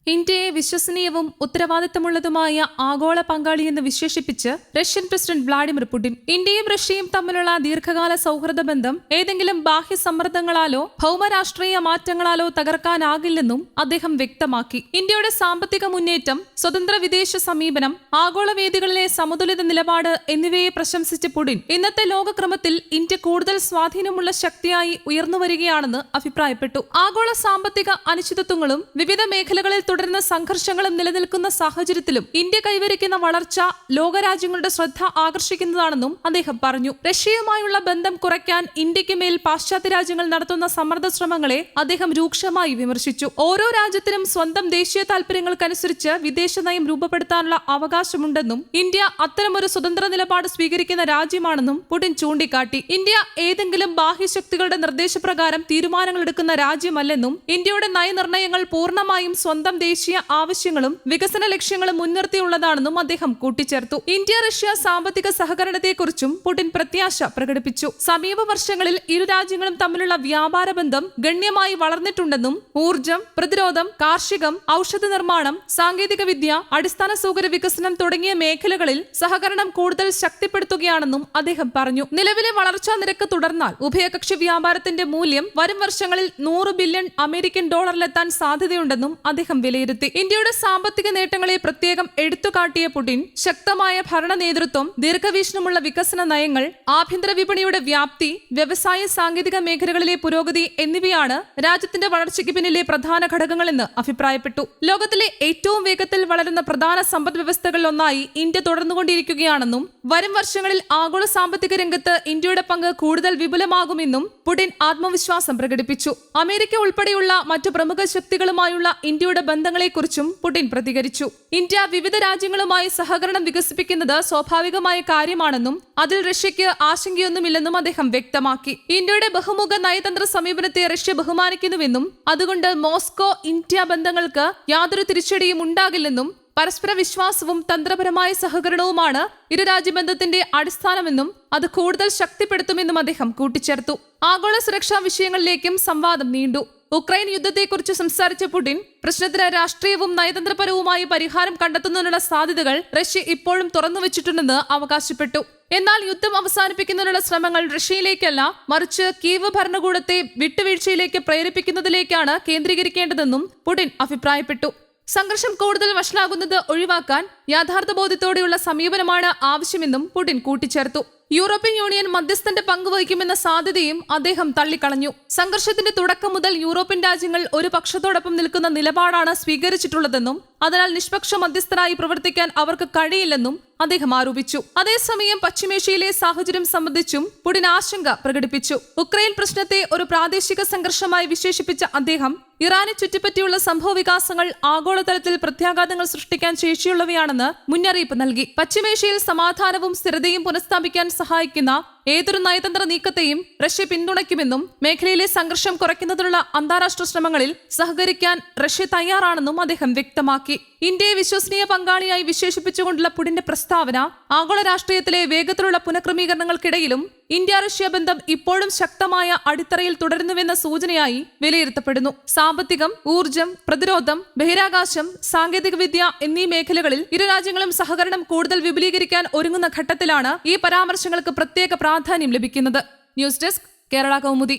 ഇന്ത്യയെ വിശ്വസനീയവും ഉത്തരവാദിത്തമുള്ളതുമായ ആഗോള പങ്കാളിയെന്ന് വിശേഷിപ്പിച്ച് Russian president Vladimir Putin. ഇന്ത്യയും റഷ്യയും തമ്മിലുള്ള ദീർഘകാല സൗഹൃദ ബന്ധം ഏതെങ്കിലും ബാഹ്യ സമ്മർദ്ദങ്ങളാലോ ഭൗമരാഷ്ട്രീയ മാറ്റങ്ങളാലോ തകർക്കാനാകില്ലെന്നും അദ്ദേഹം വ്യക്തമാക്കി. ഇന്ത്യയുടെ സാമ്പത്തിക മുന്നേറ്റം, സ്വതന്ത്ര വിദേശ സമീപനം, ആഗോള വേദികളിലെ സമതുലിത നിലപാട് എന്നിവയെ പ്രശംസിച്ച പുടിൻ ഇന്നത്തെ ലോകക്രമത്തിൽ ഇന്ത്യ കൂടുതൽ സ്വാധീനമുള്ള ശക്തിയായി ഉയർന്നുവരികയാണെന്ന് അഭിപ്രായപ്പെട്ടു. ആഗോള സാമ്പത്തിക അനിശ്ചിതത്വങ്ങളും വിവിധ മേഖലകളിൽ തുടരുന്ന സംഘർഷങ്ങളും നിലനിൽക്കുന്ന സാഹചര്യത്തിലും ഇന്ത്യ കൈവരിക്കുന്ന വളർച്ച ലോകരാജ്യങ്ങളുടെ ശ്രദ്ധ ആകർഷിക്കുന്നതാണെന്നും അദ്ദേഹം പറഞ്ഞു. റഷ്യയുമായുള്ള ബന്ധം കുറയ്ക്കാൻ ഇന്ത്യക്ക് മേൽ പാശ്ചാത്യ രാജ്യങ്ങൾ നടത്തുന്ന സമ്മർദ്ദ ശ്രമങ്ങളെ അദ്ദേഹം രൂക്ഷമായി വിമർശിച്ചു. ഓരോ രാജ്യത്തിനും സ്വന്തം ദേശീയ താൽപര്യങ്ങൾക്കനുസരിച്ച് വിദേശ നയം രൂപപ്പെടുത്താനുള്ള അവകാശമുണ്ടെന്നും ഇന്ത്യ അത്തരമൊരു സ്വതന്ത്ര നിലപാട് സ്വീകരിക്കുന്ന രാജ്യമാണെന്നും പുടിൻ ചൂണ്ടിക്കാട്ടി. ഇന്ത്യ ഏതെങ്കിലും ബാഹ്യശക്തികളുടെ നിർദ്ദേശപ്രകാരം തീരുമാനങ്ങൾ എടുക്കുന്ന രാജ്യമല്ലെന്നും ഇന്ത്യയുടെ നയനിർണ്ണയങ്ങൾ പൂർണ്ണമായും സ്വന്തം ദേശീയ ആവശ്യങ്ങളും വികസന ലക്ഷ്യങ്ങളും മുൻനിർത്തിയുള്ളതാണെന്നും അദ്ദേഹം കൂട്ടിച്ചേർത്തു. ഇന്ത്യ റഷ്യ സാമ്പത്തിക സഹകരണത്തെക്കുറിച്ചും പുടിൻ പ്രത്യാശ പ്രകടിപ്പിച്ചു. സമീപ വർഷങ്ങളിൽ ഇരു രാജ്യങ്ങളും തമ്മിലുള്ള വ്യാപാര ബന്ധം ഗണ്യമായി വളർന്നിട്ടുണ്ടെന്നും ഊർജ്ജം, പ്രതിരോധം, കാർഷികം, ഔഷധ നിർമ്മാണം, സാങ്കേതിക വിദ്യ, അടിസ്ഥാന സൗകര്യ വികസനം തുടങ്ങിയ മേഖലകളിൽ സഹകരണം കൂടുതൽ ശക്തിപ്പെടുത്തുകയാണെന്നും അദ്ദേഹം പറഞ്ഞു. നിലവിലെ വളർച്ചാ നിരക്ക് തുടർന്നാൽ ഉഭയകക്ഷി വ്യാപാരത്തിന്റെ മൂല്യം വരും വർഷങ്ങളിൽ $100 ബില്യൺ അമേരിക്കൻ സാധ്യതയുണ്ടെന്നും അദ്ദേഹം വിലയിരുത്തി. ഇന്ത്യയുടെ സാമ്പത്തിക നേട്ടങ്ങളെ പ്രത്യേകം എടുത്തുകാട്ടിയ പുടിൻ ശക്തമായ ഭരണ നേതൃത്വം, ദീർഘവീക്ഷണമുള്ള വികസന നയങ്ങൾ, ആഭ്യന്തര വിപണിയുടെ വ്യാപ്തി, വ്യവസായ സാങ്കേതിക മേഖലകളിലെ പുരോഗതി എന്നിവയാണ് രാജ്യത്തിന്റെ വളർച്ചയ്ക്ക് പിന്നിലെ പ്രധാന ഘടകങ്ങളെന്ന് അഭിപ്രായപ്പെട്ടു. ലോകത്തിലെ ഏറ്റവും വേഗത്തിൽ വളരുന്ന പ്രധാന സമ്പദ് വ്യവസ്ഥകളിലൊന്നായി ഇന്ത്യ തുടർന്നുകൊണ്ടിരിക്കുകയാണെന്നും വരും വർഷങ്ങളിൽ ആഗോള സാമ്പത്തിക രംഗത്ത് ഇന്ത്യയുടെ പങ്ക് കൂടുതൽ വിപുലമാകുമെന്നും പുടിൻ ആത്മവിശ്വാസം പ്രകടിപ്പിച്ചു. അമേരിക്ക ഉൾപ്പെടെയുള്ള മറ്റു പ്രമുഖ ശക്തികളുമായുള്ള ഇന്ത്യയുടെ ബന്ധങ്ങളെക്കുറിച്ചും പുടിൻ പ്രതികരിച്ചു. ഇന്ത്യ വിവിധ രാജ്യങ്ങളുമായി സഹകരണം വികസിപ്പിക്കുന്നത് സ്വാഭാവികമായ കാര്യമാണെന്നും അതിൽ റഷ്യയ്ക്ക് ആശങ്കയൊന്നുമില്ലെന്നും അദ്ദേഹം വ്യക്തമാക്കി. ഇന്ത്യയുടെ ബഹുമുഖ നയതന്ത്ര സമീപനത്തെ റഷ്യ ബഹുമാനിക്കുന്നുവെന്നും അതുകൊണ്ട് മോസ്കോ ഇന്ത്യ ബന്ധങ്ങൾക്ക് യാതൊരു തിരിച്ചടിയും ഉണ്ടാകില്ലെന്നും പരസ്പര വിശ്വാസവും തന്ത്രപരമായ സഹകരണവുമാണ് ഇരു രാജ്യബന്ധത്തിന്റെ അടിസ്ഥാനമെന്നും അത് കൂടുതൽ ശക്തിപ്പെടുത്തുമെന്നും അദ്ദേഹം കൂട്ടിച്ചേർത്തു. ആഗോള സുരക്ഷാ വിഷയങ്ങളിലേക്കും സംവാദം നീണ്ടു. ഉക്രൈൻ യുദ്ധത്തെക്കുറിച്ച് സംസാരിച്ച പുടിൻ പ്രശ്നത്തിന് രാഷ്ട്രീയവും നയതന്ത്രപരവുമായ പരിഹാരം കണ്ടെത്തുന്നതിനുള്ള സാധ്യതകൾ റഷ്യ ഇപ്പോഴും തുറന്നുവച്ചിട്ടുണ്ടെന്ന് അവകാശപ്പെട്ടു. എന്നാൽ യുദ്ധം അവസാനിപ്പിക്കുന്നതിനുള്ള ശ്രമങ്ങൾ റഷ്യയിലേക്കല്ല, മറിച്ച് കീവ് ഭരണകൂടത്തെ വിട്ടുവീഴ്ചയിലേക്ക് പ്രേരിപ്പിക്കുന്നതിലേക്കാണ് കേന്ദ്രീകരിക്കേണ്ടതെന്നും പുടിൻ അഭിപ്രായപ്പെട്ടു. സംഘർഷം കൂടുതൽ വഷളാകുന്നത് ഒഴിവാക്കാൻ യാഥാർത്ഥ്യബോധത്തോടെയുള്ള സമീപനമാണ് ആവശ്യമെന്നും പുടിൻ കൂട്ടിച്ചേർത്തു. യൂറോപ്യൻ യൂണിയൻ മധ്യസ്ഥന്റെ പങ്കുവഹിക്കുമെന്ന സാധ്യതയും അദ്ദേഹം തള്ളിക്കളഞ്ഞു. സംഘർഷത്തിന്റെ തുടക്കം മുതൽ യൂറോപ്യൻ രാജ്യങ്ങൾ ഒരു പക്ഷത്തോടൊപ്പം നിൽക്കുന്ന നിലപാടാണ് സ്വീകരിച്ചിട്ടുള്ളതെന്നും അതിനാൽ നിഷ്പക്ഷ മധ്യസ്ഥരായി പ്രവർത്തിക്കാൻ അവർക്ക് കഴിയില്ലെന്നും അദ്ദേഹം ആരോപിച്ചു. അതേസമയം പശ്ചിമേഷ്യയിലെ സാഹചര്യം സംബന്ധിച്ചും പുടിൻ ആശങ്ക പ്രകടിപ്പിച്ചു. ഉക്രൈൻ പ്രശ്നത്തെ ഒരു പ്രാദേശിക സംഘർഷമായി വിശേഷിപ്പിച്ച അദ്ദേഹം ഇറാനെ ചുറ്റിപ്പറ്റിയുള്ള സംഭവ വികാസങ്ങൾ ആഗോളതലത്തിൽ പ്രത്യാഘാതങ്ങൾ സൃഷ്ടിക്കാൻ ശേഷിയുള്ളവയാണെന്ന് മുന്നറിയിപ്പ് നൽകി. പശ്ചിമേഷ്യയിൽ സമാധാനവും സ്ഥിരതയും പുനഃസ്ഥാപിക്കാൻ സഹായിക്കുന്ന ഏതൊരു നയതന്ത്ര നീക്കത്തെയും റഷ്യ പിന്തുണയ്ക്കുമെന്നും മേഖലയിലെ സംഘർഷം കുറയ്ക്കുന്നതിനുള്ള അന്താരാഷ്ട്ര ശ്രമങ്ങളിൽ സഹകരിക്കാൻ റഷ്യ തയ്യാറാണെന്നും അദ്ദേഹം വ്യക്തമാക്കി. ഇന്ത്യയെ വിശ്വസനീയ പങ്കാളിയായി വിശേഷിപ്പിച്ചുകൊണ്ടുള്ള പുടിന്റെ പ്രസ്താവന ആഗോള രാഷ്ട്രീയത്തിലെ വേഗത്തിലുള്ള പുനഃക്രമീകരണങ്ങൾക്കിടയിലും ഇന്ത്യ റഷ്യ ബന്ധം ഇപ്പോഴും ശക്തമായ അടിത്തറയിൽ തുടരുന്നുവെന്ന സൂചനയായി വിലയിരുത്തപ്പെടുന്നു. സാമ്പത്തികം, ഊർജ്ജം, പ്രതിരോധം, ബഹിരാകാശം, സാങ്കേതികവിദ്യ എന്നീ മേഖലകളിൽ ഇരു രാജ്യങ്ങളും സഹകരണം കൂടുതൽ വിപുലീകരിക്കാൻ ഒരുങ്ങുന്ന ഘട്ടത്തിലാണ് ഈ പരാമർശങ്ങൾക്ക് പ്രത്യേക പ്രാധാന്യം ലഭിക്കുന്നത്. News desk, Kerala Kaumudi.